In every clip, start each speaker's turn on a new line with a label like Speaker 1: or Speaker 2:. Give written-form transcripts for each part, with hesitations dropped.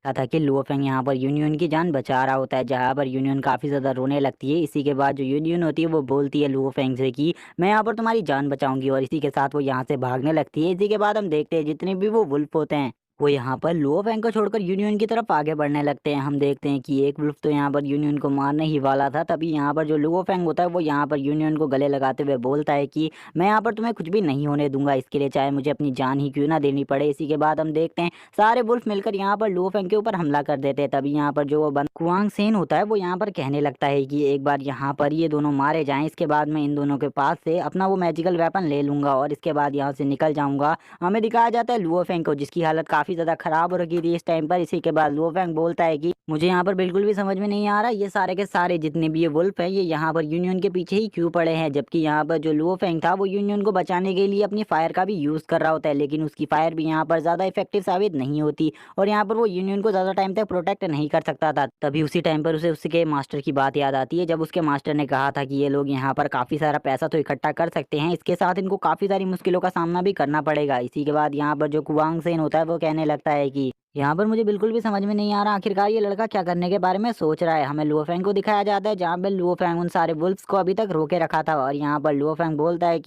Speaker 1: था कि Luo Feng यहाँ पर यूनियन की जान बचा रहा होता है, जहाँ पर यूनियन काफ़ी ज़्यादा रोने लगती है। इसी के बाद जो यूनियन होती है वो बोलती है लुओ फेंग से कि मैं यहाँ पर तुम्हारी जान बचाऊंगी, और इसी के साथ वो यहाँ से भागने लगती है। इसी के बाद हम देखते हैं जितने भी वो वुल्फ होते हैं वो यहाँ पर लुओ फेंग को छोड़कर यूनियन की तरफ आगे बढ़ने लगते हैं। हम देखते हैं कि एक वुल्फ तो यहाँ पर यूनियन को मारने ही वाला था, तभी यहाँ पर जो लुओ फेंग होता है वो यहाँ पर यूनियन को गले लगाते हुए बोलता है कि मैं यहाँ पर तुम्हें कुछ भी नहीं होने दूंगा, इसके लिए चाहे मुझे अपनी जान ही क्यों ना देनी पड़े। इसी के बाद हम देखते हैं सारे वुल्फ मिलकर यहाँ पर लुओ फेंग के ऊपर हमला कर देते हैं। तभी यहाँ पर जो बंद कुआंग सेन होता है वो यहाँ पर कहने लगता है कि एक बार यहाँ पर ये दोनों मारे जाएं, इसके बाद मैं इन दोनों के पास से अपना वो मैजिकल वेपन ले लूंगा और इसके बाद यहाँ से निकल जाऊंगा। हमें दिखाया जाता है लुओ फेंग को, जिसकी हालत काफी ज्यादा खराब हो रखी थी इस टाइम पर। इसी के बाद लुओ फेंग बोलता है कि मुझे यहाँ पर बिल्कुल भी समझ में नहीं आ रहा ये सारे के सारे जितने भी ये वुल्फ हैं ये यहाँ पर यूनियन के पीछे ही क्यों पड़े हैं, जबकि यहाँ पर जो लुओ फेंग था वो यूनियन को बचाने के लिए अपनी फायर का भी यूज कर रहा होता है, लेकिन उसकी फायर भी यहाँ पर ज्यादा इफेक्टिव साबित नहीं होती और यहाँ पर वो यूनियन को ज्यादा टाइम तक प्रोटेक्ट नहीं कर सकता था। तभी उसी टाइम पर उसे उसके मास्टर की बात याद आती है, जब उसके मास्टर ने कहा था कि ये लोग यहाँ पर काफी सारा पैसा तो इकट्ठा कर सकते हैं, इसके साथ इनको काफी सारी मुश्किलों का सामना भी करना पड़ेगा। इसी के बाद यहाँ पर जो कुवांग सेन होता है वो कहने लगता है कि यहाँ पर मुझे बिल्कुल भी समझ में नहीं आ रहा आखिरकार ये लड़का क्या करने के बारे में सोच रहा है। हमें लुओ फेंग को दिखाया जाता है जहाँ पे लुओ फेंग उन सारे वुल्फ्स को अभी तक रोके रखा था, और यहाँ पर लुओ फेंग बोलता है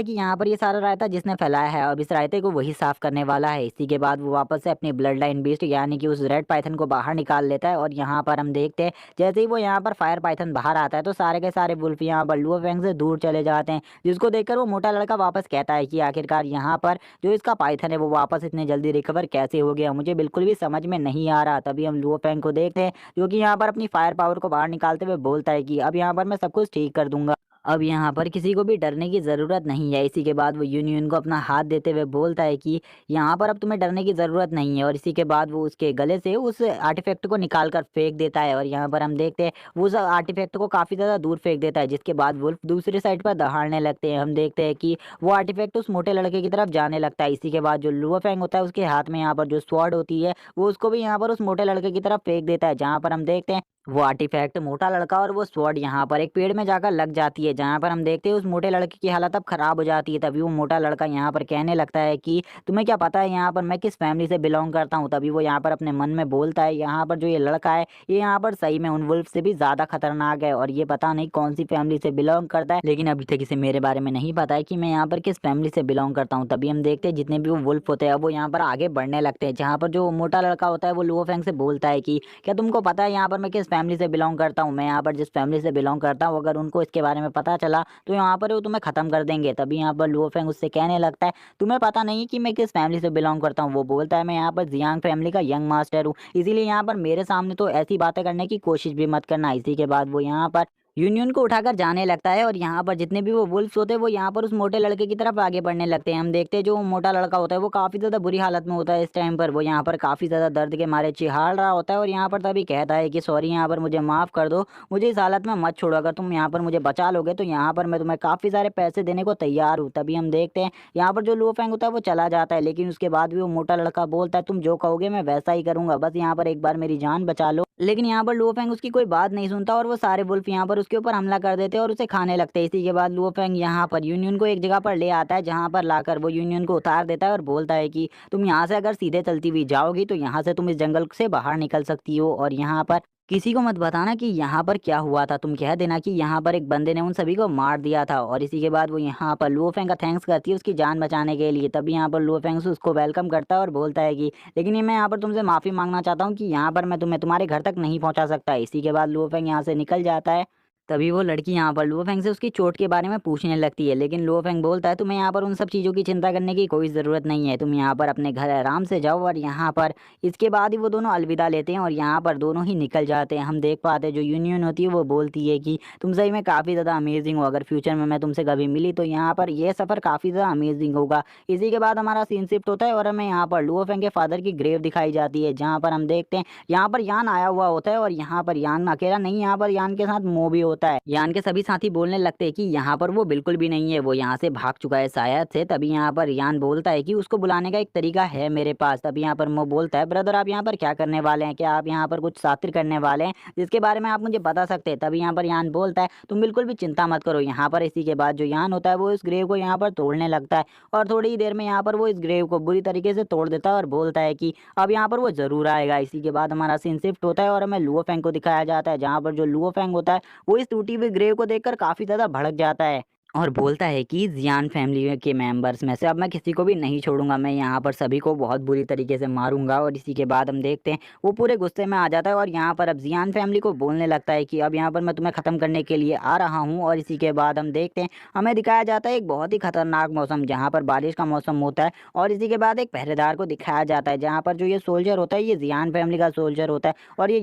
Speaker 1: कि यहाँ पर ये सारा रायता जिसने फैलाया है अब इस रायते को वही साफ करने वाला है। इसी के बाद वो वापस से अपनी ब्लड लाइन बीस्ट यानी कि उस रेड पाइथन को बाहर निकाल लेता है, और यहाँ पर हम देखते हैं जैसे ही वो यहाँ पर फायर पाइथन बाहर आता है तो सारे के सारे वुल्फ यहाँ पर लुओ फेंग से दूर चले जाते हैं, जिसको देखकर वो मोटा लड़का वापस कहता है कि आखिरकार यहाँ पर जो इसका पाइथन है वो वापस इतने जल्दी रिकवर कैसे हो गया, मुझे बिल्कुल भी समझ में नहीं आ रहा। तभी हम लुओ फेंग को देखते हैं जो कि यहाँ पर अपनी फायर पावर को बाहर निकालते हुए बोलता है कि अब यहाँ पर मैं सब कुछ ठीक कर दूंगा, अब यहाँ पर किसी को भी डरने की ज़रूरत नहीं है। इसी के बाद वो यूनियन को अपना हाथ देते हुए बोलता है कि यहाँ पर अब तुम्हें डरने की ज़रूरत नहीं है, और इसी के बाद वो उसके गले से उस आर्टिफैक्ट को निकाल कर फेंक देता है, और यहाँ पर हम देखते हैं वो उस आर्टिफैक्ट को काफ़ी ज़्यादा दूर फेंक देता है, जिसके बाद वुल्फ दूसरी साइड पर दहाड़ने लगते हैं। हम देखते हैं कि वो आर्टिफैक्ट उस मोटे लड़के की तरफ जाने लगता है। इसी के बाद जो लुओ फेंग होता है उसके हाथ में यहाँ पर जो स्वॉर्ड होती है वो उसको भी यहाँ पर उस मोटे लड़के की तरफ फेंक देता है, जहाँ पर हम देखते हैं वो आर्टिफैक्ट मोटा लड़का और वो स्वॉर्ड यहाँ पर एक पेड़ में जाकर लग जाती है, जहाँ पर हम देखते हैं उस मोटे लड़के की हालत अब खराब हो जाती है। तभी वो मोटा लड़का यहाँ पर कहने लगता है कि तुम्हें क्या पता है यहाँ पर मैं किस फैमिली से बिलोंग करता हूँ। तभी वो यहाँ पर अपने मन में बोलता है यहाँ पर जो ये लड़का है ये यहाँ पर सही में उन वुल्फ से भी ज्यादा खतरनाक है, और ये पता नहीं कौन सी फैमिली से बिलोंग करता है, लेकिन अभी तक इसे मेरे बारे में नहीं पता है कि मैं यहाँ पर किस फैमिली से बिलोंग करता हूँ। तभी हम देखते हैं जितने भी वो वुल्फ होते हैं वो यहाँ पर आगे बढ़ने लगते हैं, जहाँ पर जो मोटा लड़का होता है वो लुओ फेंग से बोलता है कि क्या तुमको पता है यहाँ पर मैं किस फैमिली से बिलोंग करता हूँ, मैं यहाँ पर जिस फैमिली से बिलोंग करता हूँ अगर उनको इसके बारे में पता चला तो यहाँ पर वो तुम्हें खत्म कर देंगे। तभी यहाँ पर लुओ फेंग उससे कहने लगता है तुम्हें पता नहीं कि मैं किस फैमिली से बिलोंग करता हूँ। वो बोलता है मैं यहाँ पर जियांग फैमिली का यंग मास्टर हूँ, इसीलिए यहाँ पर मेरे सामने तो ऐसी बातें करने की कोशिश भी मत करना। इसी के बाद वो यहाँ पर यूनियन को उठाकर जाने लगता है, और यहाँ पर जितने भी वो वुल्फ्स होते हैं वो यहाँ पर उस मोटे लड़के की तरफ आगे बढ़ने लगते हैं। हम देखते हैं जो मोटा लड़का होता है वो काफी ज्यादा बुरी हालत में होता है इस टाइम पर, वो यहाँ पर काफी ज्यादा दर्द के मारे चिहाड़ रहा होता है, और यहाँ पर तभी कहता है कि सॉरी यहाँ पर मुझे माफ कर दो, मुझे इस हालत में मत छोड़ो, अगर तुम यहाँ पर मुझे बचा लोगे तो यहाँ पर मैं तुम्हें काफी सारे पैसे देने को तैयार हूँ। तभी हम देखते हैं यहाँ पर जो लुओ फेंग होता है वो चला जाता है, लेकिन उसके बाद भी वो मोटा लड़का बोलता है तुम जो कहोगे मैं वैसा ही करूंगा, बस यहाँ पर एक बार मेरी जान बचा लो। लेकिन यहाँ पर लुओ फेंग उसकी कोई बात नहीं सुनता, और वो सारे वुल्फ यहाँ पर उसके ऊपर हमला कर देते हैं और उसे खाने लगते हैं। इसी के बाद लुओ फेंग यहाँ पर यूनियन को एक जगह पर ले आता है, जहाँ पर लाकर वो यूनियन को उतार देता है और बोलता है कि तुम यहाँ से अगर सीधे चलती हुई जाओगी तो यहाँ से तुम इस जंगल से बाहर निकल सकती हो, और यहाँ पर किसी को मत बताना कि यहाँ पर क्या हुआ था, तुम कह देना कि यहाँ पर एक बंदे ने उन सभी को मार दिया था। और इसी के बाद वो यहाँ पर लुओ फेंग का थैंक्स करती है उसकी जान बचाने के लिए। तभी यहाँ पर लुओ फेंग उसको वेलकम करता है और बोलता है कि लेकिन ये मैं यहाँ पर तुमसे माफी मांगना चाहता हूँ कि यहाँ पर मैं तुम्हें तुम्हारे घर तक नहीं पहुंचा सकता। इसी के बाद लुओ फेंग यहाँ से निकल जाता है। तभी वो लड़की यहाँ पर लुओ फेंग से उसकी चोट के बारे में पूछने लगती है, लेकिन लुओ फेंग बोलता है तुम्हें यहाँ पर उन सब चीज़ों की चिंता करने की कोई ज़रूरत नहीं है, तुम यहाँ पर अपने घर आराम से जाओ। और यहाँ पर इसके बाद ही वो दोनों अलविदा लेते हैं और यहाँ पर दोनों ही निकल जाते हैं। हम देख पाते हैं जो यूनियन होती है वो बोलती है कि तुम सही में काफ़ी ज़्यादा अमेजिंग हो, अगर फ्यूचर में मैं तुमसे कभी मिली तो यहाँ पर ये सफ़र काफ़ी ज़्यादा अमेजिंग होगा। इसी के बाद हमारा सीन शिफ्ट होता है और हमें यहाँ पर लुओ फेंग के फादर की ग्रेव दिखाई जाती है, जहाँ पर हम देखते हैं यहाँ पर यान आया हुआ होता है, और यहाँ पर यान अकेला नहीं, यहाँ पर यान के साथ मो भी होता है। होता है। यान के सभी साथी बोलने लगते हैं कि यहाँ पर वो बिल्कुल भी नहीं है, वो यहाँ से भाग चुका है शायद से। तभी यहाँ पर यान बोलता है कि उसको बुलाने का एक तरीका है मेरे पास। तभी यहाँ पर मो बोलता है, ब्रदर आप यहाँ पर क्या करने वाले हैं, क्या आप यहाँ पर कुछ शातिर करने वाले हैं जिसके बारे में आप मुझे बता सकते हैं। तभी यहाँ पर यान बोलता है, तुम बिल्कुल भी चिंता मत करो यहाँ पर। इसी के बाद जो यान होता है वो इस ग्रेव को यहाँ पर तोड़ने लगता है और थोड़ी ही देर में यहाँ पर वो इस ग्रेव को बुरी तरीके से तोड़ देता है और बोलता है कि अब यहाँ पर वो जरूर आएगा। इसी के बाद हमारा सीन शिफ्ट होता है और हमें लुओ फेंग को दिखाया जाता है, जहाँ पर जो लुओ फेंग होता है वो इस टूटी हुई ग्रेव को देखकर काफी ज्यादा भड़क जाता है और बोलता है कि जियान फैमिली के मेंबर्स में से अब मैं किसी को भी नहीं छोड़ूंगा, मैं यहाँ पर सभी को बहुत बुरी तरीके से मारूंगा। और इसी के बाद हम देखते हैं वो पूरे गुस्से में आ जाता है और यहाँ पर अब जियान फैमिली को बोलने लगता है कि अब यहाँ पर मैं तुम्हें खत्म करने के लिए आ रहा हूँ। और इसी के बाद हम देखते हैं हमें दिखाया जाता है एक बहुत ही खतरनाक मौसम, जहाँ पर बारिश का मौसम होता है। और इसी के बाद एक पहरेदार को दिखाया जाता है, जहाँ पर जो ये सोल्जर होता है ये जियान फैमिली का सोल्जर होता है और ये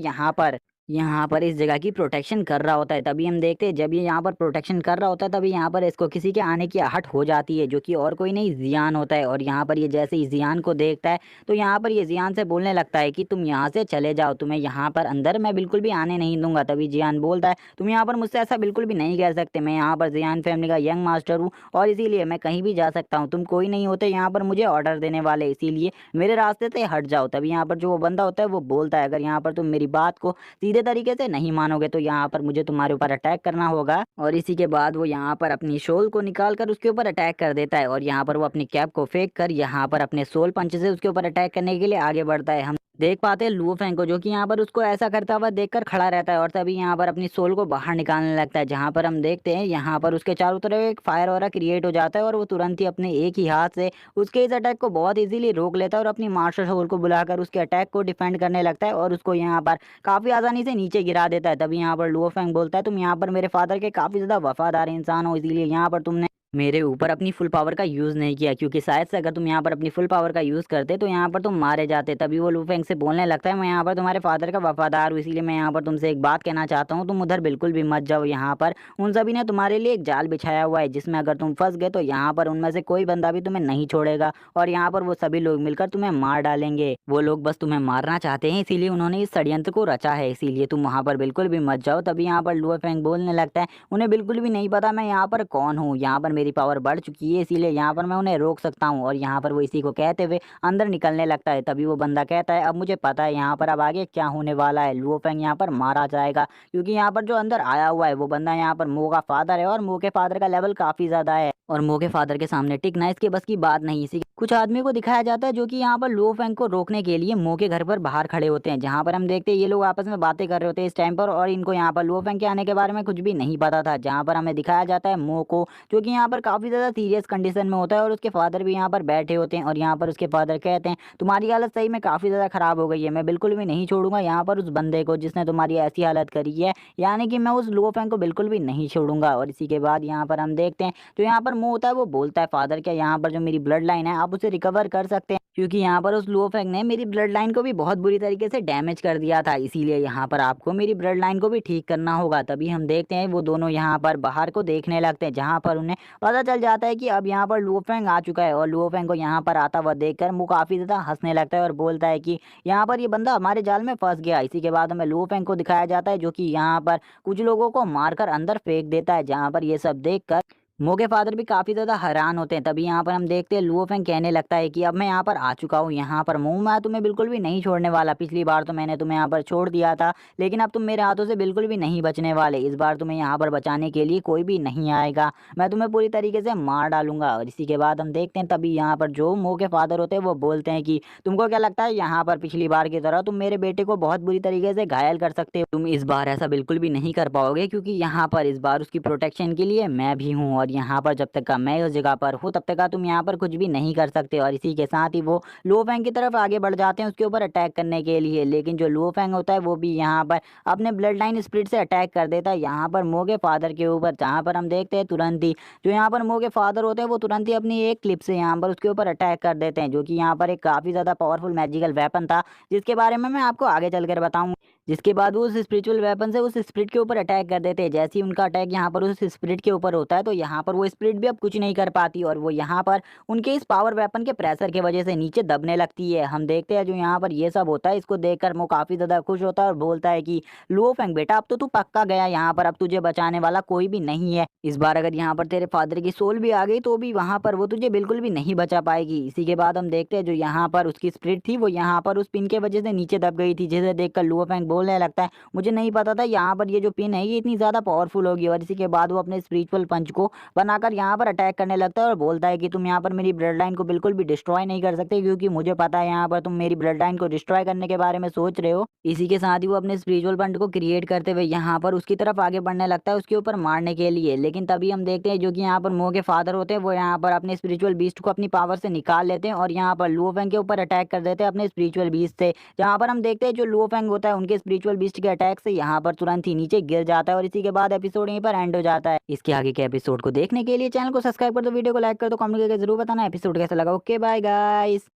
Speaker 1: यहाँ पर इस जगह की प्रोटेक्शन कर रहा होता है। तभी हम देखते हैं जब ये यहाँ पर प्रोटेक्शन कर रहा होता है तभी यहाँ पर इसको किसी के आने की आहट हो जाती है, जो कि और कोई नहीं जियान होता है। और यहाँ पर ये जैसे ही जियान को देखता है तो यहाँ पर ये जियान से बोलने लगता है कि तुम यहाँ से चले जाओ, तुम्हें यहाँ पर अंदर मैं बिल्कुल भी आने नहीं दूंगा। तभी जियान बोलता है, तुम यहाँ पर मुझसे ऐसा बिल्कुल भी नहीं कह सकते, मैं यहाँ पर जियान फैमिली का यंग मास्टर हूँ और इसीलिए मैं कहीं भी जा सकता हूँ, तुम कोई नहीं होते यहाँ पर मुझे ऑर्डर देने वाले, इसीलिए मेरे रास्ते से हट जाओ। तभी यहाँ पर जो वो बंदा होता है वो बोलता है, अगर यहाँ पर तुम मेरी बात को सीधे तरीके से नहीं मानोगे तो यहाँ पर मुझे तुम्हारे ऊपर अटैक करना होगा। और इसी के बाद वो यहाँ पर अपनी शोल को निकाल कर उसके ऊपर अटैक कर देता है और यहाँ पर वो अपनी कैप को फेंक कर यहाँ पर अपने सोल पंच से उसके ऊपर अटैक करने के लिए आगे बढ़ता है। हम देख पाते हैं लुओ फेंग को, जो कि यहाँ पर उसको ऐसा करता हुआ देखकर खड़ा रहता है और तभी यहाँ पर अपनी सोल को बाहर निकालने लगता है, जहाँ पर हम देखते हैं यहाँ पर उसके चारों तरफ एक फायर ऑरा क्रिएट हो जाता है और वो तुरंत ही अपने एक ही हाथ से उसके इस अटैक को बहुत इजीली रोक लेता है और अपनी मास्टर सोल को बुलाकर उसके अटैक को डिफेंड करने लगता है और उसको यहाँ पर काफी आसानी से नीचे गिरा देता है। तभी यहाँ पर लुओ फेंग बोलता है, तुम यहाँ पर मेरे फादर के काफी ज्यादा वफादार इंसान हो, इसीलिए यहाँ पर तुमने मेरे ऊपर अपनी फुल पावर का यूज नहीं किया, क्योंकि शायद से अगर तुम यहाँ पर अपनी फुल पावर का यूज करते तो यहाँ पर तुम मारे जाते। तभी वो लू फेंग से बोलने लगता है, मैं यहाँ पर तुम्हारे फादर का वफादार हूँ, इसीलिए मैं यहाँ पर तुमसे एक बात कहना चाहता हूँ, तुम उधर बिल्कुल भी मत जाओ। यहाँ पर उन सभी ने तुम्हारे लिए एक जाल बिछाया हुआ है, जिसमें अगर तुम फंस गए तो यहाँ पर उनमें से कोई बंदा भी तुम्हें नहीं छोड़ेगा और यहाँ पर वो सभी लोग मिलकर तुम्हें मार डालेंगे। वो लोग बस तुम्हें मारना चाहते हैं, इसीलिए उन्होंने इस षड्यंत्र को रचा है, इसीलिए तुम वहां पर बिल्कुल भी मत जाओ। तभी यहाँ पर लुओ फेंग बोलने लगता है, उन्हें बिल्कुल भी नहीं पता मैं यहाँ पर कौन हूँ, यहाँ पर मेरी पावर बढ़ चुकी है, इसीलिए यहाँ पर मैं उन्हें रोक सकता हूँ। और यहाँ पर वो इसी को कहते हुए अंदर निकलने लगता है। तभी वो बंदा कहता है, अब मुझे पता है यहाँ पर अब आगे क्या होने वाला है, लुओ फेंग यहाँ पर मारा जाएगा, क्योंकि यहाँ पर जो अंदर आया हुआ है वो बंदा यहाँ पर मो का फादर है और मो के फादर का लेवल काफी ज्यादा है और मो के फादर के सामने टिकना इसके बस की बात नहीं। इसी कुछ आदमी को दिखाया जाता है जो कि यहाँ पर लुओ फेंग को रोकने के लिए मो के घर पर बाहर खड़े होते हैं, जहाँ पर हम देखते हैं ये लोग आपस में बातें कर रहे होते हैं इस टाइम पर और इनको यहाँ पर लुओ फेंग के आने के बारे में कुछ भी नहीं पता था। जहाँ पर हमें दिखाया जाता है मो को, जो कि यहाँ पर काफी ज्यादा सीरियस कंडीशन में होता है और उसके फादर भी यहाँ पर बैठे होते हैं और यहाँ पर उसके फादर कहते हैं, तुम्हारी हालत सही में काफी ज्यादा खराब हो गई है, मैं बिल्कुल भी नहीं छोड़ूंगा यहाँ पर उस बंदे को जिसने तुम्हारी ऐसी हालत करी है, यानी कि मैं उस लुओ फेंग को बिल्कुल भी नहीं छोड़ूंगा। और इसी के बाद यहाँ पर हम देखते हैं तो यहाँ पर मो होता है वो बोलता है, फादर क्या यहाँ पर जो मेरी ब्लड लाइन है आप उसे रिकवर कर सकते हैं, क्योंकि यहाँ पर उस लुओ फेंग ने मेरी ब्लड लाइन को भी बहुत बुरी तरीके से डैमेज कर दिया था, इसीलिए यहाँ पर आपको मेरी ब्लड लाइन को भी ठीक करना होगा। तभी हम देखते हैं वो दोनों यहाँ पर बाहर को देखने लगते हैं, जहाँ पर उन्हें पता चल जाता है कि अब यहाँ पर लुओ फेंग आ चुका है और लुओ फेंग को यहाँ पर आता हुआ देखकर वो काफी ज्यादा हंसने लगता है और बोलता है कि यहाँ पर ये बंदा हमारे जाल में फंस गया। इसी के बाद हमें लुओ फेंग को दिखाया जाता है जो कि यहाँ पर कुछ लोगों को मारकर अंदर फेंक देता है, जहाँ पर ये सब देखकर मो के फादर भी काफी ज्यादा हैरान होते हैं। तभी यहाँ पर हम देखते हैं लुओ फेंग कहने लगता है कि अब मैं यहाँ पर आ चुका हूँ, यहाँ पर मो मैं तुम्हें बिल्कुल भी नहीं छोड़ने वाला, पिछली बार तो मैंने तुम्हें यहाँ पर छोड़ दिया था लेकिन अब तुम मेरे हाथों से बिल्कुल भी नहीं बचने वाले, इस बार तुम्हें यहाँ पर बचाने के लिए कोई भी नहीं आएगा, मैं तुम्हें पूरी तरीके से मार डालूंगा। और इसी के बाद हम देखते हैं तभी यहाँ पर जो मो के फादर होते हैं वो बोलते हैं कि तुमको क्या लगता है यहाँ पर पिछली बार की तरह तुम मेरे बेटे को बहुत बुरी तरीके से घायल कर सकते हो, तुम इस बार ऐसा बिल्कुल भी नहीं कर पाओगे, क्योंकि यहाँ पर इस बार उसकी प्रोटेक्शन के लिए मैं भी हूँ और यहाँ पर जब तक का मैं उस जगह पर हूँ तब तक का तुम यहाँ पर कुछ भी नहीं कर सकते। और इसी के साथ ही वो लुओ फेंग की तरफ आगे बढ़ जाते हैं उसके ऊपर अटैक करने के लिए, लेकिन जो लुओ फेंग होता है वो भी यहाँ पर अपने ब्लड लाइन स्प्रिट से अटैक कर देता है यहाँ पर मो के फादर के ऊपर, जहाँ पर हम देखते हैं तुरंत ही जो यहाँ पर मो के फादर होते हैं वो तुरंत ही अपनी एक क्लिप से यहाँ पर उसके ऊपर अटैक कर देते हैं, जो कि यहाँ पर एक काफी ज्यादा पावरफुल मैजिकल वेपन था जिसके बारे में मैं आपको आगे चलकर बताऊंगा। जिसके बाद वो उस स्पिरिचुअल वेपन से उस स्पिरिट के ऊपर अटैक कर देते हैं। जैसे ही उनका अटैक यहाँ पर उस स्पिरिट के ऊपर होता है तो यहाँ पर वो स्पिरिट भी अब कुछ नहीं कर पाती और वो यहाँ पर उनके इस पावर वेपन के प्रेशर की वजह से नीचे दबने लगती है। हम देखते हैं जो यहाँ पर ये सब होता है, इसको देखकर वो काफी ज्यादा खुश होता है और बोलता है कि लुओ फेंग बेटा, अब तो तू पक्का गया यहाँ पर, अब तुझे बचाने वाला कोई भी नहीं है। इस बार अगर यहाँ पर तेरे फादर की सोल भी आ गई तो भी वहां पर वो तुझे बिल्कुल भी नहीं बचा पाएगी। इसी के बाद हम देखते हैं जो यहाँ पर उसकी स्पिरिट थी वो यहाँ पर उस पिन के वजह से नीचे दब गई थी, जिसे देखकर लुओ फेंग बोलने लगता है मुझे नहीं पता था यहाँ पर ये जो पिन है ये इतनी ज्यादा पावरफुल होगी। और इसी के बाद वो अपने स्पिरिचुअल पंच को बनाकर यहाँ पर अटैक करने लगता है और बोलता है कि तुम यहाँ पर मेरी ब्लड लाइन को बिल्कुल भी डिस्ट्रॉय नहीं कर सकते, क्योंकि मुझे पता है यहाँ पर तुम मेरी ब्लड लाइन को डिस्ट्रॉय करने के बारे में सोच रहे हो। इसी के साथ ही वो अपने स्पिरिचुअल पंच को क्रिएट करते हुए यहाँ पर उसकी तरफ आगे बढ़ने लगता है उसके ऊपर मारने के लिए। लेकिन तभी हम देखते हैं जो कि यहाँ पर मो के फादर होते हैं वो यहाँ पर अपने स्पिरिचुअल बीस्ट को अपनी पावर से निकाल लेते हैं और यहाँ पर लुओ फेंग के ऊपर अटैक कर देते हैं अपने स्पिरिचुअल बीस्ट से। जहाँ पर हम देखते हैं जो लुओ फेंग होता है उनके स्पिरिचुअल बीस्ट के अटैक से यहाँ पर तुरंत ही नीचे गिर जाता है और इसी के बाद एपिसोड यहीं पर एंड हो जाता है। इसके आगे के एपिसोड को देखने के लिए चैनल को सब्सक्राइब कर दो, वीडियो को लाइक कर दो, कमेंट करके जरूर बताना एपिसोड कैसा लगा। Okay bye guys.